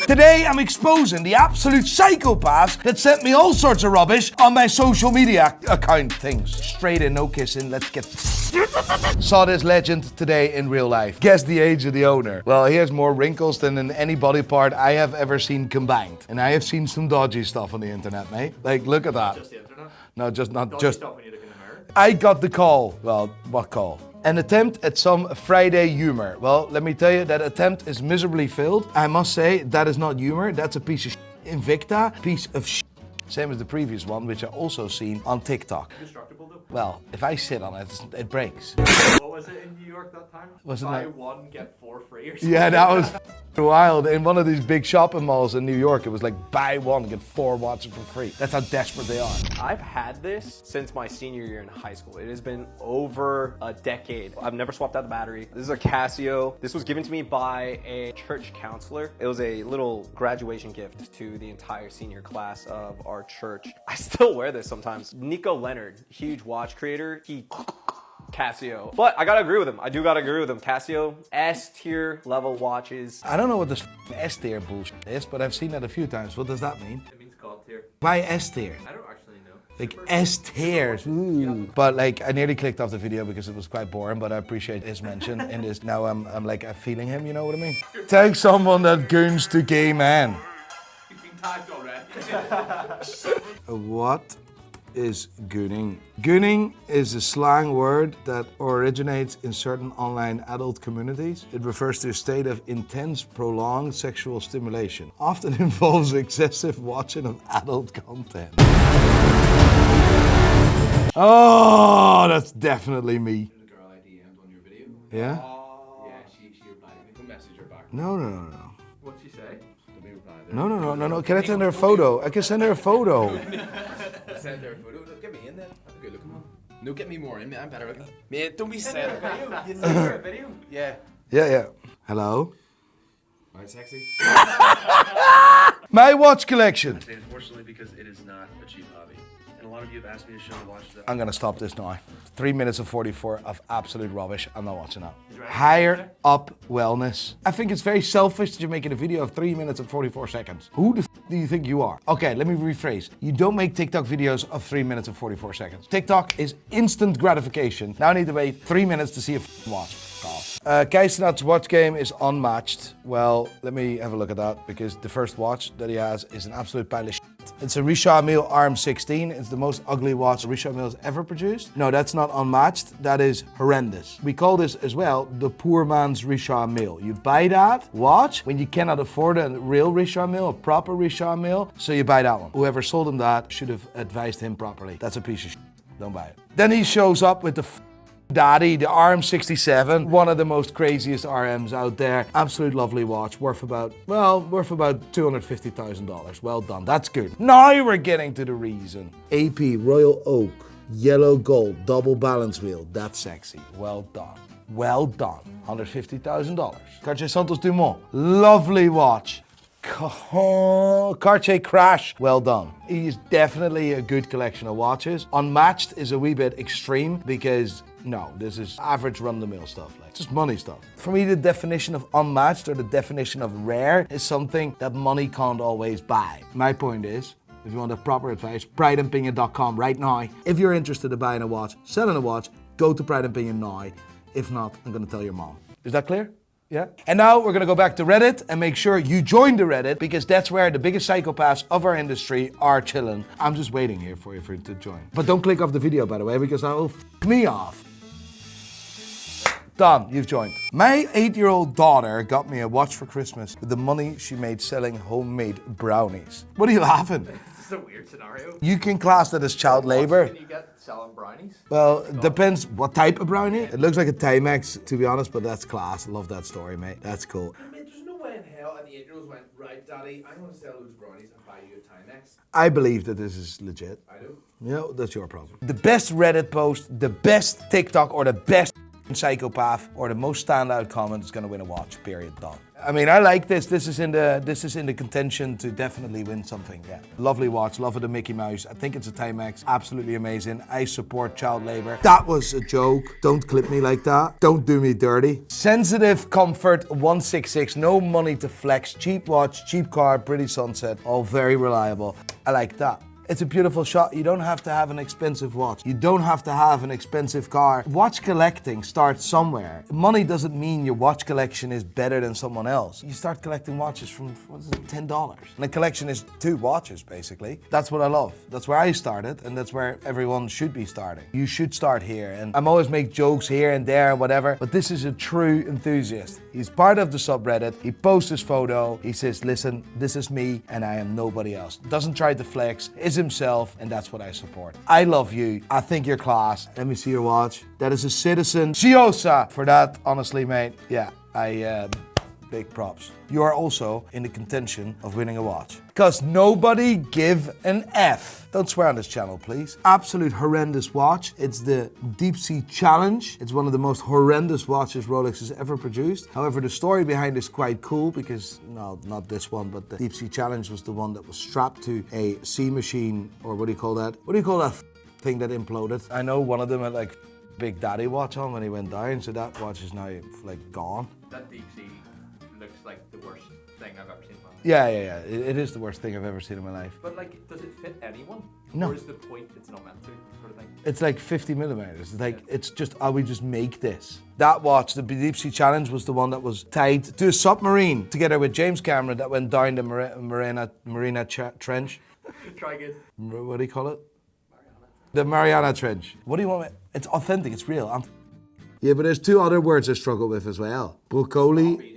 Today I'm exposing the absolute psychopaths that sent me all sorts of rubbish on my social media account things. Straight in, no kissing, let's get... Saw this legend today in real life. Guess the age of the owner. Well, he has more wrinkles than in any body part I have ever seen combined. And I have seen some dodgy stuff on the internet, mate. Like, look at that. Just the internet? No, not Dodgy just... stuff when you look in the mirror. I got the call. Well, what call? An attempt at some Friday humor. Well, let me tell you, that attempt is miserably failed. I must say, that is not humor. That's a piece of Invicta, piece of same as the previous one, which I also seen on TikTok. Indestructible though. Well, if I sit on it, it breaks. What was it in New York that time? Wasn't Buy it? one, get 4 free or something? Yeah, that was wild. In one of these big shopping malls in New York, it was like buy one, get 4 watches for free. That's how desperate they are. I've had this since my senior year in high school. It has been over a decade. I've never swapped out the battery. This is a Casio. This was given to me by a church counselor. It was a little graduation gift to the entire senior class of our church. I still wear this sometimes. Nico Leonard, huge watch creator. He Casio. But I gotta agree with him. I do gotta agree with him. Casio, S tier level watches. I don't know what this S tier bullshit is, but I've seen that a few times. What does that mean? It means God tier. Why S tier? I don't actually know. Like S tiers. Ooh. But like, I nearly clicked off the video because it was quite boring, but I appreciate his mention in this. Now I'm like, I'm feeling him, you know what I mean? Take someone that goons to gay men. He's been tagged already. What is gooning? Gooning is a slang word that originates in certain online adult communities. It refers to a state of intense, prolonged sexual stimulation. Often involves excessive watching of adult content. Oh, that's definitely me. The girl I DM'd on your video. Yeah? Yeah, she replied to me. Go message her back. No. What'd she say? Don't be replying. No. Can I send her a photo? I can send her a photo. Send her a photo. Look, get me in then. Have a good looking one. No, get me more in. I'm better looking. Mate, don't be sad. You sent her a video? Yeah. Yeah. Hello? Alright, sexy. My watch collection. Unfortunately, because it is not a cheap hobby. And a lot of you have asked me to show the watches that I'm gonna stop this now. 3 minutes and 44 of absolute rubbish. I'm not watching that. Higher up wellness. I think it's very selfish that you're making a video of 3 minutes and 44 seconds. Who the do you think you are? Okay, let me rephrase. You don't make TikTok videos of 3 minutes and 44 seconds. TikTok is instant gratification. Now I need to wait 3 minutes to see a watch. Keisenat's watch game is unmatched. Well, let me have a look at that because the first watch that he has is an absolute pile of shit. It's a Richard Mille RM16. It's the most ugly watch Richard Mille has ever produced. No, that's not unmatched. That is horrendous. We call this as well the poor man's Richard Mille. You buy that watch when you cannot afford a real Richard Mille, a proper Richard Mille, so you buy that one. Whoever sold him that should have advised him properly. That's a piece of shit. Don't buy it. Then he shows up with the Daddy, the RM67, one of the most craziest RMs out there. Absolute lovely watch, worth about $250,000. Well done, that's good. Now we're getting to the reason. AP Royal Oak, yellow gold, double balance wheel. That's sexy. Well done. Well done. $150,000. Cartier Santos Dumont, lovely watch. Cartier Crash, well done. He's definitely a good collection of watches. Unmatched is a wee bit extreme because no, this is average run-of-the-mill stuff, like just money stuff. For me, the definition of unmatched or the definition of rare is something that money can't always buy. My point is, if you want a proper advice, prideandpinion.com right now. If you're interested in buying a watch, selling a watch, go to Pride and Pinion now. If not, I'm gonna tell your mom. Is that clear? Yeah? And now we're gonna go back to Reddit and make sure you join the Reddit because that's where the biggest psychopaths of our industry are chilling. I'm just waiting here for you to join. But don't click off the video, by the way, because that will f me off. Done, you've joined. My 8-year-old daughter got me a watch for Christmas with the money she made selling homemade brownies. What are you laughing? This is a weird scenario. You can class that as child labor. Can you get selling brownies? Well, depends what type of brownie. It looks like a Timex, to be honest, but that's class. Love that story, mate. That's cool. Mate, there's no way in hell and the 8-year-olds went, right, Daddy, I'm going to sell loads of brownies and buy you a Timex. I believe that this is legit. I do. You know, that's your problem. The best Reddit post, the best TikTok, or the best psychopath or the most standout comment is going to win a watch. Period. Done. I mean, I like this. This is in the contention to definitely win something. Yeah. Lovely watch. Love it, the Mickey Mouse. I think it's a Timex. Absolutely amazing. I support child labor. That was a joke. Don't clip me like that. Don't do me dirty. Sensitive Comfort 166. No money to flex. Cheap watch, cheap car, pretty sunset. All very reliable. I like that. It's a beautiful shot. You don't have to have an expensive watch. You don't have to have an expensive car. Watch collecting starts somewhere. Money doesn't mean your watch collection is better than someone else. You start collecting watches from, what is it, $10. And a collection is 2 watches, basically. That's what I love. That's where I started, and that's where everyone should be starting. You should start here. And I'm always make jokes here and there, whatever, but this is a true enthusiast. He's part of the subreddit. He posts his photo. He says, listen, this is me, and I am nobody else. Doesn't try to flex, is himself, and that's what I support. I love you. I think you're class. Let me see your watch. That is a Citizen Chiosa. For that, honestly, mate, yeah, big props. You are also in the contention of winning a watch. Because nobody give an F. Don't swear on this channel, please. Absolute horrendous watch. It's the Deep Sea Challenge. It's one of the most horrendous watches Rolex has ever produced. However, the story behind it is quite cool because, no, not this one, but the Deep Sea Challenge was the one that was strapped to a sea machine, or what do you call that? What do you call that thing that imploded? I know one of them had like Big Daddy watch on when he went down, so that watch is now like gone. That Deep Sea looks like the worst thing I've ever seen in my life. Yeah. It is the worst thing I've ever seen in my life. But like, does it fit anyone? No. Or is the point it's not meant to, sort of thing? It's like 50 millimeters. It's like, it's just, we just make this. That watch, the Deep Sea Challenge, was the one that was tied to a submarine together with James Cameron that went down the Mariana Trench. Try again. What do you call it? The Mariana Trench. What do you want? It's authentic, it's real. Yeah, but there's 2 other words I struggle with as well. Broccoli.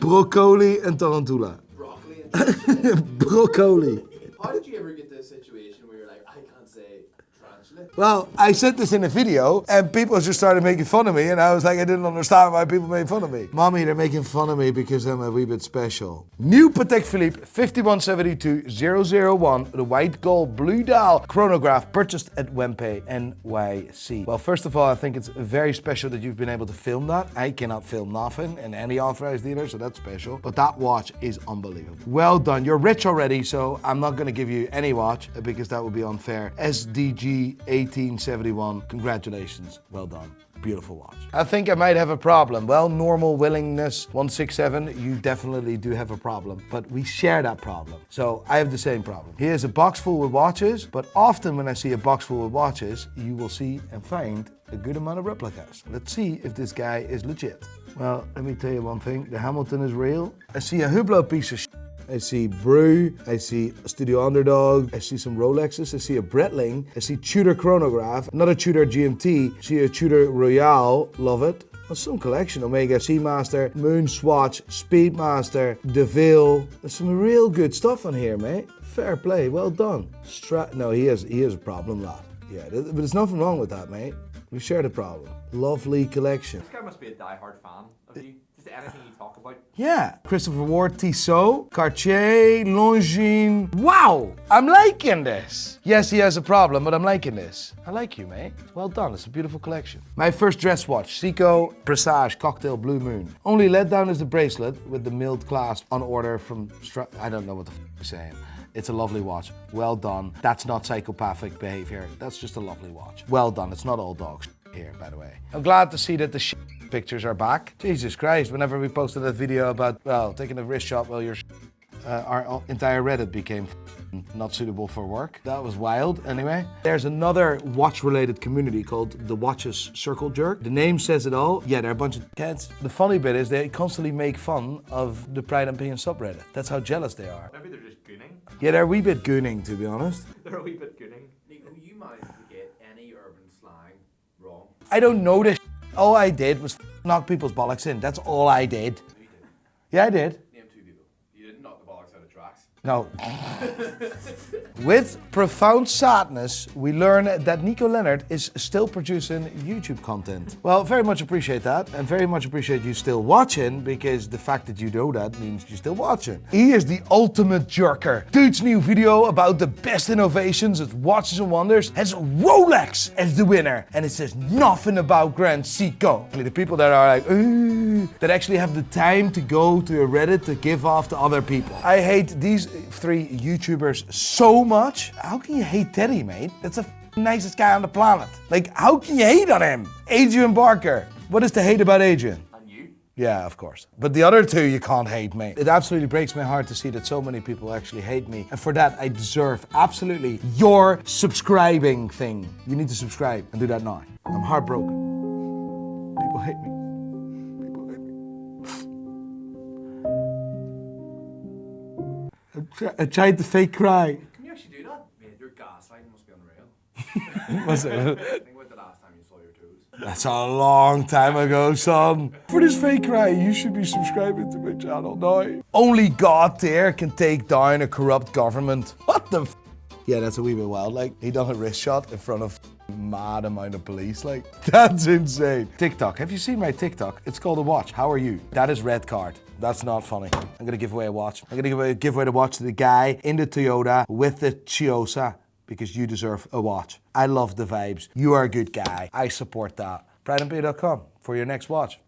Broccoli and tarantula. Broccoli and Broccoli. How did you ever get to a situation where you're like, I can't say tarantula? Well, I said this in a video and people just started making fun of me, and I was like, I didn't understand why people made fun of me. Mommy, they're making fun of me because I'm a wee bit special. New Patek Philippe 5172001, the white gold blue dial chronograph purchased at Wempe, NYC. Well, first of all, I think it's very special that you've been able to film that. I cannot film nothing in any authorized dealer, so that's special. But that watch is unbelievable. Well done. You're rich already, so I'm not going to give you any watch because that would be unfair. SDG 1871. Congratulations. Well done. Beautiful watch. I think I might have a problem. Well, normal willingness 167, you definitely do have a problem, but we share that problem. So I have the same problem. Here's a box full with watches, but often when I see a box full with watches, you will see and find a good amount of replicas. Let's see if this guy is legit. Well, let me tell you one thing. The Hamilton is real. I see a Hublot piece of shit. I see Brew, I see a Studio Underdog, I see some Rolexes, I see a Breitling, I see Tudor Chronograph, another Tudor GMT, I see a Tudor Royale, love it. That's some collection. Omega Seamaster, Moon Swatch, Speedmaster, DeVille. There's some real good stuff on here, mate. Fair play, well done. No, he has a problem, lad. Yeah, but there's nothing wrong with that, mate. We share the problem. Lovely collection. This guy must be a die-hard fan of you. Just anything you talk about. Yeah, Christopher Ward, Tissot, Cartier, Longines. Wow, I'm liking this. Yes, he has a problem, but I'm liking this. I like you, mate. Well done, it's a beautiful collection. My first dress watch, Seiko Presage Cocktail Blue Moon. Only let down is the bracelet with the milled clasp on order from I don't know what the you're saying. It's a lovely watch. Well done. That's not psychopathic behavior. That's just a lovely watch. Well done. It's not all dog here, by the way. I'm glad to see that the pictures are back. Jesus Christ, whenever we posted that video about, well, taking a wrist shot while you're our entire Reddit became not suitable for work. That was wild. Anyway, there's another watch-related community called the Watches Circlejerk. The name says it all. Yeah, they're a bunch of kids. The funny bit is they constantly make fun of the Pride and Pain subreddit. That's how jealous they are. Maybe they're just gooning. Yeah, they're a wee bit gooning, to be honest. They're a wee bit gooning. Nico, you managed to get any urban slang wrong. I don't know this. All I did was knock people's bollocks in. That's all I did. No, you didn't. Yeah, I did. Name 2 people. You didn't knock the bollocks out of tracks. No. With profound sadness, we learn that Nico Leonard is still producing YouTube content. Well, very much appreciate that, and very much appreciate you still watching, because the fact that you know that means you're still watching. He is the ultimate jerker. Dude's new video about the best innovations at Watches and Wonders has Rolex as the winner, and it says nothing about Grand Seiko. The people that are like, ooh, that actually have the time to go to a Reddit to give off to other people. I hate these 3 YouTubers so much. How can you hate Teddy, mate? That's the nicest guy on the planet. Like, how can you hate on him? Adrian Barker. What is to hate about Adrian? And you? Yeah, of course. But the other 2 you can't hate, mate. It absolutely breaks my heart to see that so many people actually hate me. And for that, I deserve absolutely your subscribing thing. You need to subscribe and do that now. I'm heartbroken. People hate me. People hate me. I tried to fake cry. Can you actually do that? Mate, your gaslighting must be unreal. What's it? Think about the last time you saw your toes. That's a long time ago, son. For this fake cry, you should be subscribing to my channel now. Only God there can take down a corrupt government. What the f? Yeah, that's a wee bit wild. Like, he done a wrist shot in front of mad amount of police. Like, that's insane. TikTok. Have you seen my TikTok? It's called a watch. How are you? That is red card. That's not funny. I'm gonna give away a watch. I'm gonna give away the watch to the guy in the Toyota with the Chiosa, because you deserve a watch. I love the vibes. You are a good guy. I support that. PrideandPay.com for your next watch.